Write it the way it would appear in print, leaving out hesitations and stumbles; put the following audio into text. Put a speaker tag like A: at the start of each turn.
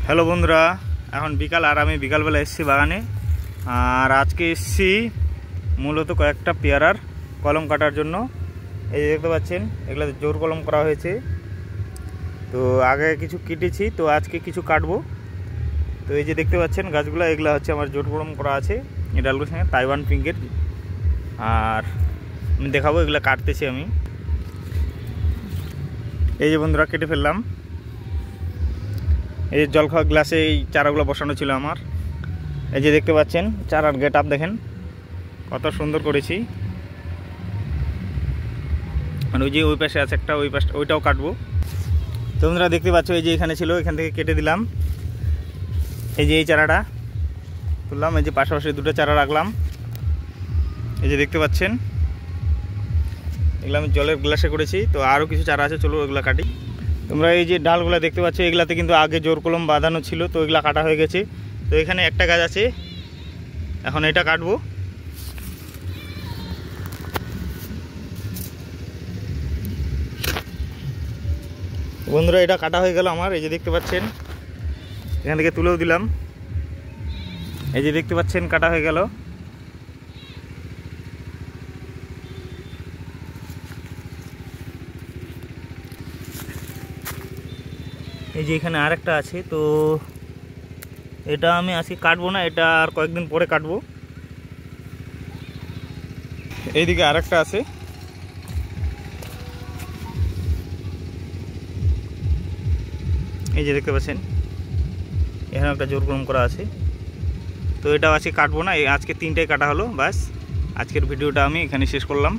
A: Hello বন্ধুরা, এখন বিকাল আর আমি বিকালবেলা এসেছি বাগানে। আর আজকে এসেছি মূলত কয়েকটা পেয়ারার কলম কাটার জন্য। এই যে দেখতে পাচ্ছেন, এগুলো জোর কলম করা হয়েছে। তো আগে কিছু কেটেছি, তো আজকে কিছু কাটবো। তো এই যে দেখতে পাচ্ছেন গাছগুলো, এগুলো হচ্ছে আমার জোর কলম করা আছে এই ডালগুলোর সঙ্গে, তাইওয়ান পিঙ্কের। আর আমি দেখাবো এগুলো কাটতেছি আমি। এই যে বন্ধুরা কেটে ফেললাম। এই যে জল খাওয়া গ্লাসে এই চারাগুলো বসানো ছিল আমার। এই যে দেখতে পাচ্ছেন চারার গেট আপ দেখেন কত সুন্দর করেছি। আর ওই যে ওই পাশে আছে একটা, ওই পাশে ওইটাও কাটবো। তো বন্ধুরা দেখতে পাচ্ছ, এই যে এখানে ছিল, এখান থেকে কেটে দিলাম। এই যে এই চারাটা তুললাম, এই যে পাশাপাশি দুটো চারা রাখলাম। এই যে দেখতে পাচ্ছেন এগুলো আমি জলের গ্লাসে করেছি। তো আরও কিছু চারা আছে, চলো ওগুলো কাটি। তোমরা এই যে ডালগুলো দেখতে পাচ্ছ, এগুলাতে কিন্তু আগে জোর কলম বাঁধানো ছিল, তো এগুলা কাটা হয়ে গেছে। তো এখানে একটা গাছ আছে, এখন এটা কাটবো। বন্ধুরা এটা কাটা হয়ে গেল আমার। এই যে দেখতে পাচ্ছেন এখান থেকে তুলেও দিলাম। এই যে দেখতে পাচ্ছেন কাটা হয়ে গেল। এই যে এখানে আরেকটা আছে, তো এটা আমি আজকে কাটবো না, এটা আর কয়েকদিন পরে কাটবো। এইদিকে আরেকটা আছে, এই যে দেখতে পাচ্ছেন এখানে একটা জোর কলম করা আছে। তো এটা আজকে কাটবো না, আজকে তিনটাই কাটা হলো। বাস আজকের ভিডিওটা আমি এখানে শেষ করলাম।